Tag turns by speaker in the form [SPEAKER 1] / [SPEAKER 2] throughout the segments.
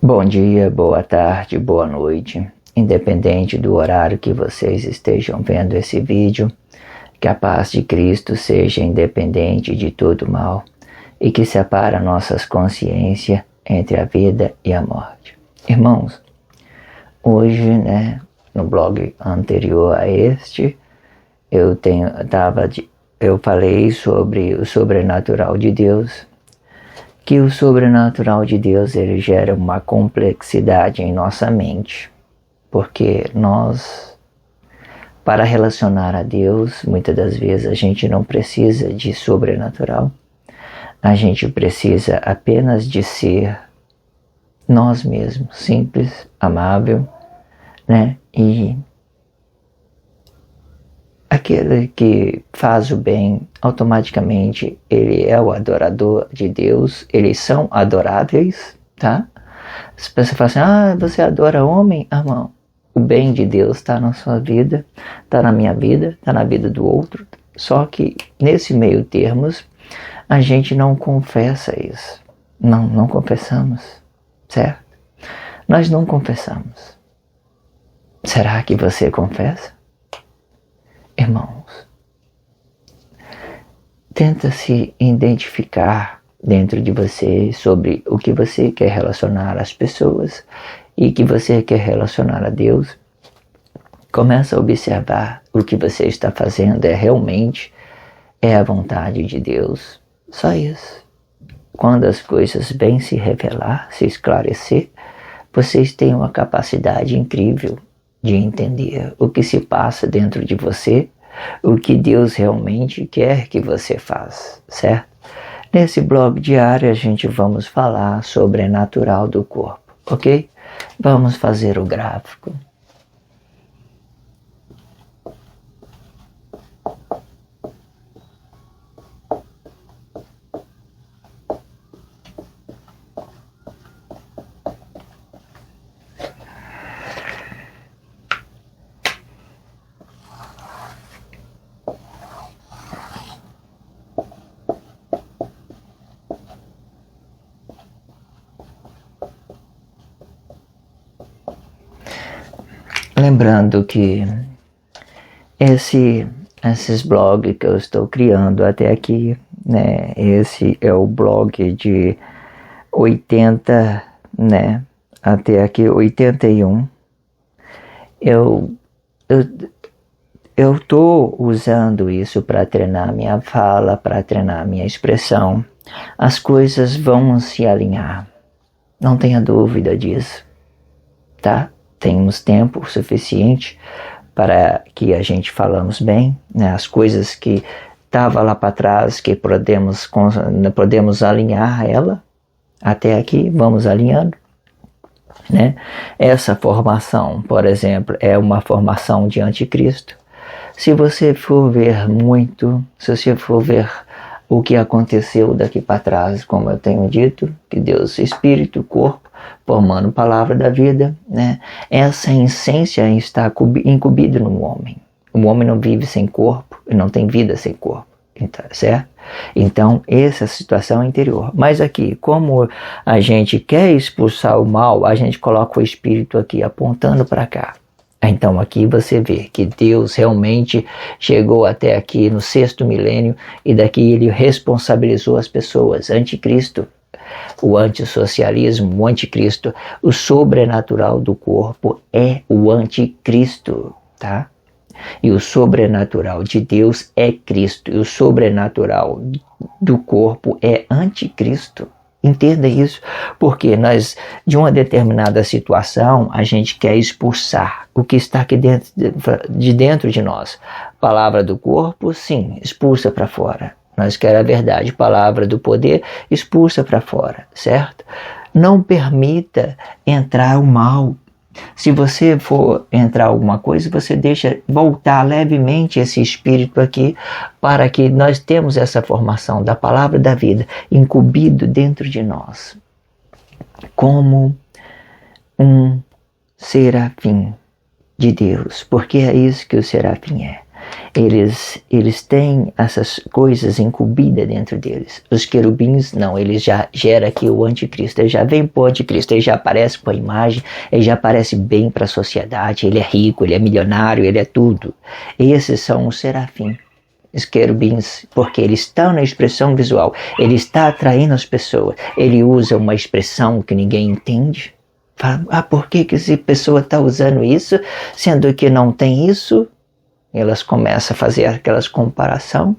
[SPEAKER 1] Bom dia, boa tarde, boa noite. Independente do horário que vocês estejam vendo esse vídeo, que a paz de Cristo seja independente de todo mal e que separe nossas consciências entre a vida e a morte. Irmãos, hoje, no blog anterior a este, eu falei sobre o sobrenatural de Deus, que o sobrenatural de Deus ele gera uma complexidade em nossa mente, porque nós, para relacionar a Deus, muitas das vezes a gente não precisa de sobrenatural, a gente precisa apenas de ser nós mesmos, simples, amável, e aquele que faz o bem, automaticamente ele é o adorador de Deus, eles são adoráveis, tá? As pessoas falam assim, você adora homem? Irmão, o bem de Deus está na sua vida, está na minha vida, está na vida do outro, só que nesse meio termos, a gente não confessa isso, não confessamos, certo? Nós não confessamos. Será que você confessa? Irmãos, tenta se identificar dentro de você sobre o que você quer relacionar às pessoas e que você quer relacionar a Deus. Começa a observar o que você está fazendo realmente a vontade de Deus. Só isso. Quando as coisas bem se revelar, se esclarecer, vocês têm uma capacidade incrível de entender o que se passa dentro de você, o que Deus realmente quer que você faça, certo? Nesse blog diário a gente vamos falar sobre o natural do corpo, ok? Vamos fazer o gráfico. Lembrando que esses blogs que eu estou criando até aqui, esse é o blog de 80, até aqui 81. Eu estou usando isso para treinar minha fala, para treinar minha expressão. As coisas vão se alinhar, não tenha dúvida disso, tá? Temos tempo suficiente para que a gente falamos bem, as coisas que estavam lá para trás, que podemos alinhar ela, até aqui, vamos alinhando. Essa formação, por exemplo, é uma formação de anticristo. Se você for ver se você for ver o que aconteceu daqui para trás, como eu tenho dito, que Deus, Espírito, Corpo, formando palavra da vida, essa essência está incumbida no homem. O homem não vive sem corpo, não tem vida sem corpo, certo? Então, essa situação é interior. Mas aqui, como a gente quer expulsar o mal, a gente coloca o Espírito aqui, apontando para cá. Então aqui você vê que Deus realmente chegou até aqui no 6º milênio e daqui ele responsabilizou as pessoas. Anticristo, o antissocialismo, o anticristo, o sobrenatural do corpo é o anticristo, tá? E o sobrenatural de Deus é Cristo, e o sobrenatural do corpo é anticristo. Entenda isso, porque nós, de uma determinada situação, a gente quer expulsar o que está aqui dentro de nós. Palavra do corpo, sim, expulsa para fora. Nós queremos a verdade. Palavra do poder, expulsa para fora, certo? Não permita entrar o mal. Se você for entrar alguma coisa, você deixa voltar levemente esse espírito aqui, para que nós temos essa formação da palavra da vida incumbido dentro de nós, como um serafim de Deus, porque é isso que o serafim é. eles têm essas coisas incumbidas dentro deles. Os querubins não, eles já geram aqui o anticristo, ele já vem pro anticristo, ele já aparece com a imagem, ele já aparece bem para a sociedade, ele é rico, ele é milionário, ele é tudo. Esses são os serafins, os querubins, porque eles estão na expressão visual, ele está atraindo as pessoas, ele usa uma expressão que ninguém entende. Fala, por que essa pessoa está usando isso, sendo que não tem isso? Elas começam a fazer aquelas comparação.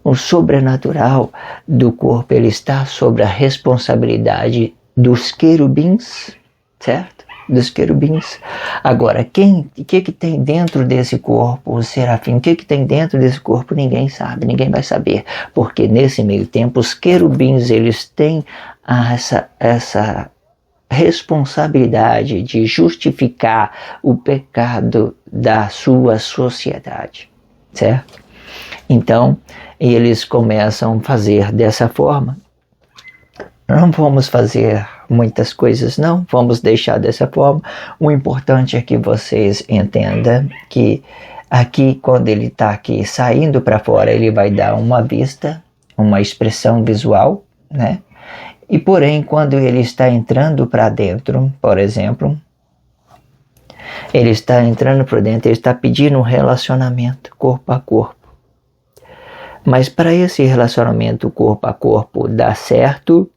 [SPEAKER 1] O sobrenatural do corpo, ele está sobre a responsabilidade dos querubins, certo? Dos querubins. Agora, o que tem dentro desse corpo, o serafim? O que tem dentro desse corpo? Ninguém sabe, ninguém vai saber. Porque nesse meio tempo, os querubins, eles têm essa responsabilidade de justificar o pecado da sua sociedade, certo? Então, eles começam a fazer dessa forma. Não vamos fazer muitas coisas, não. Vamos deixar dessa forma. O importante é que vocês entendam que aqui, quando ele está aqui saindo para fora, ele vai dar uma vista, uma expressão visual, né? E porém, quando ele está entrando para dentro, por exemplo, ele está entrando para dentro, ele está pedindo um relacionamento corpo a corpo. Mas para esse relacionamento corpo a corpo dar certo,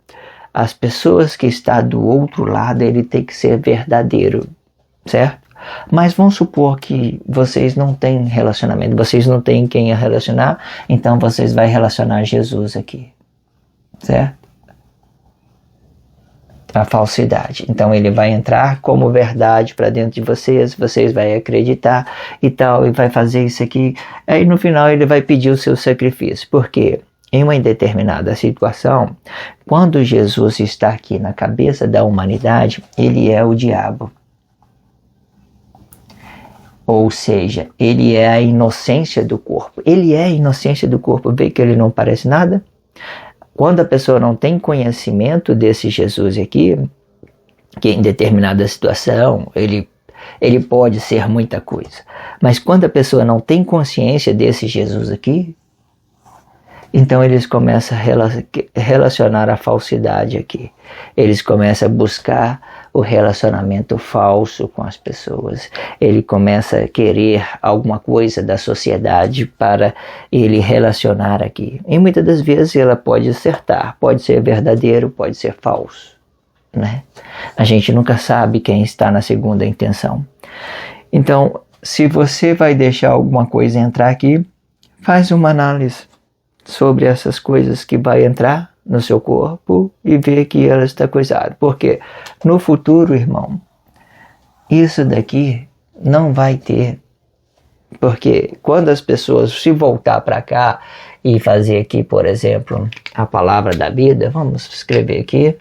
[SPEAKER 1] as pessoas que estão do outro lado, ele tem que ser verdadeiro, certo? Mas vamos supor que vocês não têm relacionamento, vocês não têm quem relacionar, então vocês vão relacionar Jesus aqui, certo? A falsidade. Então ele vai entrar como verdade para dentro de vocês vão acreditar e tal, e vai fazer isso aqui. Aí no final ele vai pedir o seu sacrifício. Porque em uma determinada situação, quando Jesus está aqui na cabeça da humanidade, ele é o diabo. Ou seja, ele é a inocência do corpo. Ele é a inocência do corpo. Vê que ele não parece nada? Quando a pessoa não tem conhecimento desse Jesus aqui, que em determinada situação ele pode ser muita coisa. Mas quando a pessoa não tem consciência desse Jesus aqui, então eles começam a relacionar a falsidade aqui. Eles começam a buscar o relacionamento falso com as pessoas. Ele começa a querer alguma coisa da sociedade para ele relacionar aqui. E muitas das vezes ela pode acertar, pode ser verdadeiro, pode ser falso, né? A gente nunca sabe quem está na segunda intenção. Então, se você vai deixar alguma coisa entrar aqui, faz uma análise sobre essas coisas que vai entrar no seu corpo e ver que ela está coisada. Porque no futuro, irmão, isso daqui não vai ter. Porque quando as pessoas se voltar para cá e fazer aqui, por exemplo, a palavra da vida, vamos escrever aqui.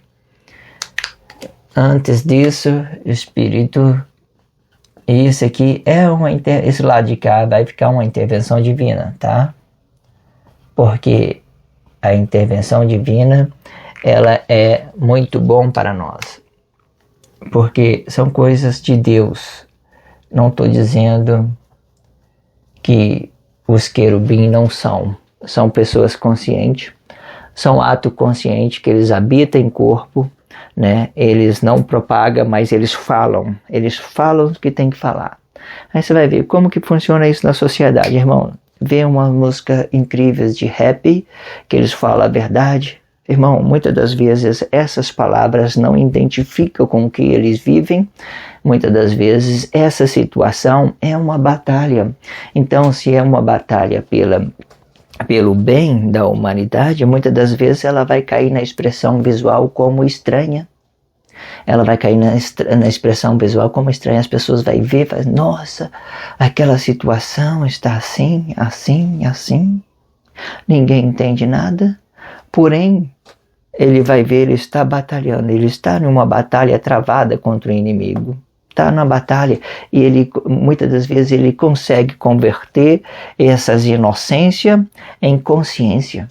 [SPEAKER 1] Antes disso, Espírito, isso aqui é esse lado de cá vai ficar uma intervenção divina, tá? Porque a intervenção divina, ela é muito bom para nós. Porque são coisas de Deus. Não estou dizendo que os querubins não são. São pessoas conscientes. São ato consciente que eles habitam em corpo, né? Eles não propagam, mas eles falam. Eles falam o que tem que falar. Aí você vai ver como que funciona isso na sociedade, irmão. Vê uma música incrível de rap, que eles falam a verdade. Irmão, muitas das vezes essas palavras não identificam com o que eles vivem. Muitas das vezes essa situação é uma batalha. Então, se é uma batalha pelo bem da humanidade, muitas das vezes ela vai cair na expressão visual como estranha. Ela vai cair na expressão visual como estranha. As pessoas vão ver, nossa, aquela situação está assim, assim, assim. Ninguém entende nada. Porém, ele vai ver, ele está batalhando. Ele está numa batalha travada contra o inimigo. Está na batalha. E ele, muitas das vezes, ele consegue converter essas inocências em consciência.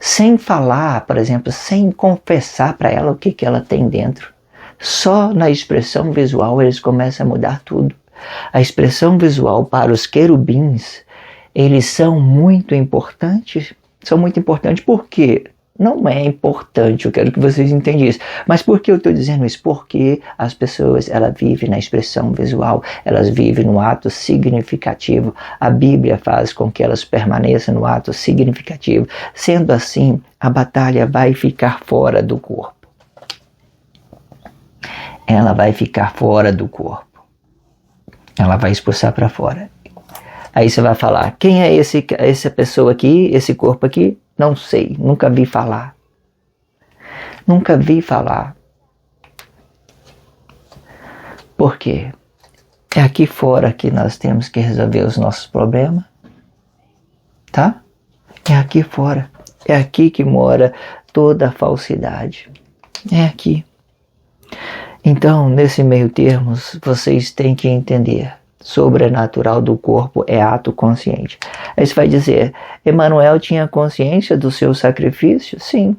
[SPEAKER 1] Sem falar, por exemplo, sem confessar para ela o que ela tem dentro. Só na expressão visual eles começam a mudar tudo. A expressão visual para os querubins, eles são muito importantes. São muito importantes porque não é importante, eu quero que vocês entendam isso. Mas por que eu estou dizendo isso? Porque as pessoas, elas vivem na expressão visual, elas vivem no ato significativo. A Bíblia faz com que elas permaneçam no ato significativo. Sendo assim, a batalha vai ficar fora do corpo. Ela vai ficar fora do corpo. Ela vai expulsar para fora. Aí você vai falar, quem é essa pessoa aqui, esse corpo aqui? Não sei, nunca vi falar. Nunca vi falar. Por quê? É aqui fora que nós temos que resolver os nossos problemas. Tá? É aqui fora. É aqui que mora toda a falsidade. É aqui. Então, nesse meio termo, vocês têm que entender. Sobrenatural do corpo é ato consciente. Aí você vai dizer, Emanuel tinha consciência do seu sacrifício? Sim.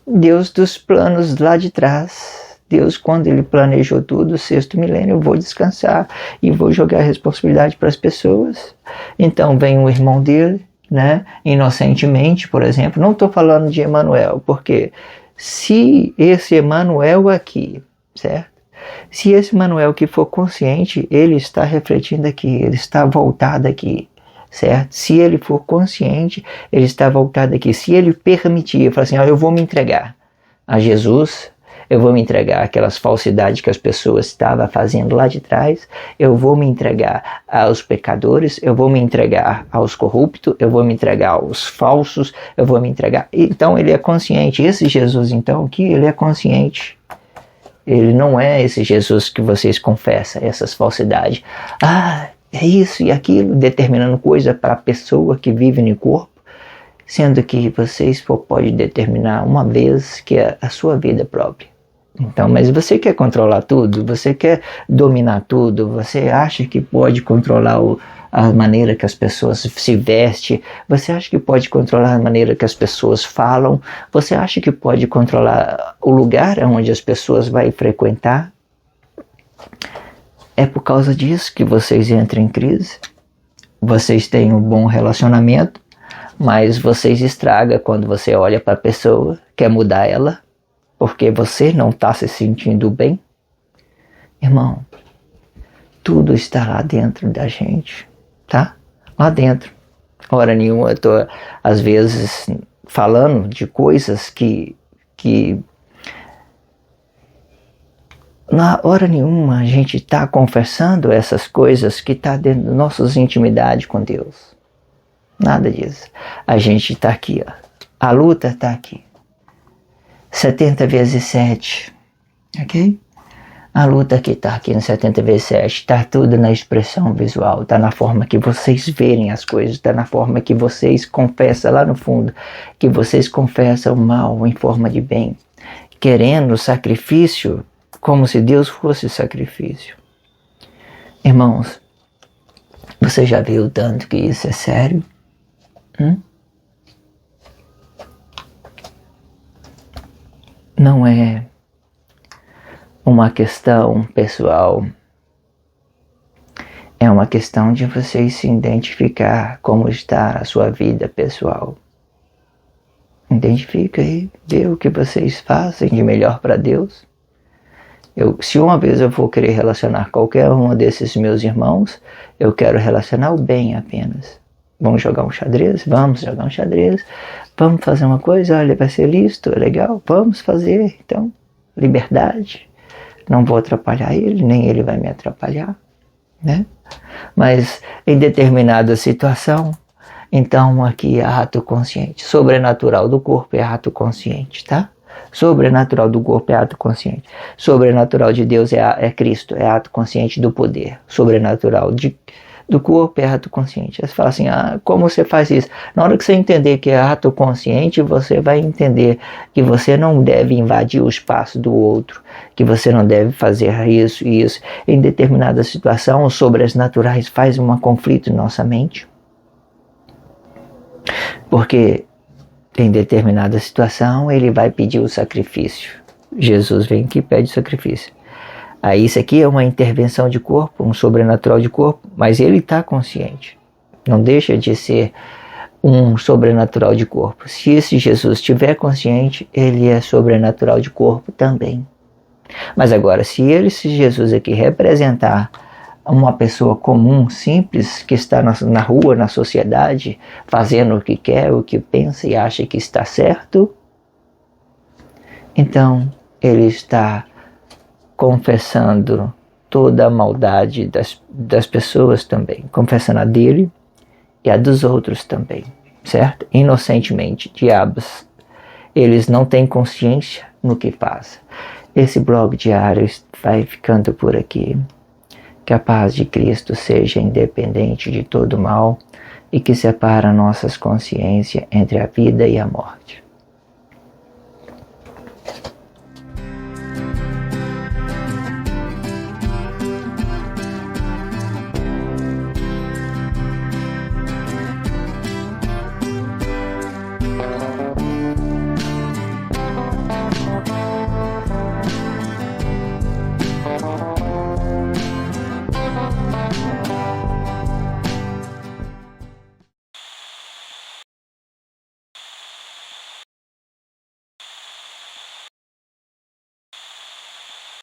[SPEAKER 1] Deus dos planos lá de trás. Deus, quando ele planejou tudo, o 6º milênio, eu vou descansar e vou jogar a responsabilidade para as pessoas. Então vem um irmão dele, né, inocentemente, por exemplo. Não estou falando de Emanuel, porque se esse Emanuel aqui, certo? Se esse Emanuel que for consciente, ele está refletindo aqui, ele está voltado aqui, certo? Se ele for consciente, ele está voltado aqui. Se ele permitir, falar assim, eu vou me entregar a Jesus, eu vou me entregar àquelas falsidades que as pessoas estavam fazendo lá de trás, eu vou me entregar aos pecadores, eu vou me entregar aos corruptos, eu vou me entregar aos falsos, eu vou me entregar. Então ele é consciente. Esse Jesus então aqui, ele é consciente. Ele não é esse Jesus que vocês confessam, essas falsidades. É isso e aquilo, determinando coisa para a pessoa que vive no corpo, sendo que vocês podem determinar uma vez que é a sua vida própria. Então, mas você quer controlar tudo? Você quer dominar tudo? Você acha que pode controlar a maneira que as pessoas se vestem? Você acha que pode controlar a maneira que as pessoas falam? Você acha que pode controlar o lugar onde as pessoas vão frequentar? É por causa disso que vocês entram em crise. Vocês têm um bom relacionamento, mas vocês estragam quando você olha para a pessoa, quer mudar ela, porque você não está se sentindo bem. Irmão, tudo está lá dentro da gente, tá? Lá dentro. Hora nenhuma eu estou, às vezes, falando de coisas que na hora nenhuma a gente está confessando essas coisas que está dentro das nossas intimidades com Deus. Nada disso. A gente está aqui, ó. A luta está aqui. 70 vezes 7, ok? A luta que está aqui no 70 vezes 7, está tudo na expressão visual, está na forma que vocês verem as coisas, está na forma que vocês confessam lá no fundo, que vocês confessam o mal em forma de bem, querendo o sacrifício como se Deus fosse o sacrifício. Irmãos, você já viu tanto que isso é sério? Não é uma questão pessoal, é uma questão de vocês se identificar como está a sua vida pessoal. Identifica aí, vê o que vocês fazem de melhor para Deus. Se uma vez eu for querer relacionar qualquer um desses meus irmãos, eu quero relacionar o bem apenas. Vamos jogar um xadrez? Vamos jogar um xadrez. Vamos fazer uma coisa? Olha, vai ser lícito, é legal. Vamos fazer, então. Liberdade. Não vou atrapalhar ele, nem ele vai me atrapalhar, né? Mas em determinada situação, então aqui é ato consciente. Sobrenatural do corpo é ato consciente, tá? Sobrenatural do corpo é ato consciente. Sobrenatural de Deus é Cristo, é ato consciente do poder. Sobrenatural do corpo é ato consciente. Você fala assim, como você faz isso? Na hora que você entender que é ato consciente, você vai entender que você não deve invadir o espaço do outro, que você não deve fazer isso e isso. Em determinada situação, os sobrenaturais fazem um conflito em nossa mente. Porque em determinada situação, ele vai pedir o sacrifício. Jesus vem aqui e pede o sacrifício. Aí isso aqui é uma intervenção de corpo, um sobrenatural de corpo, mas ele está consciente. Não deixa de ser um sobrenatural de corpo. Se esse Jesus estiver consciente, ele é sobrenatural de corpo também. Mas agora, se esse Jesus aqui representar uma pessoa comum, simples, que está na rua, na sociedade, fazendo o que quer, o que pensa e acha que está certo, então ele está confessando toda a maldade das pessoas também, confessando a dele e a dos outros também, certo? Inocentemente, diabos, eles não têm consciência no que fazem. Esse blog diário vai ficando por aqui. Que a paz de Cristo seja independente de todo mal e que separa nossas consciências entre a vida e a morte.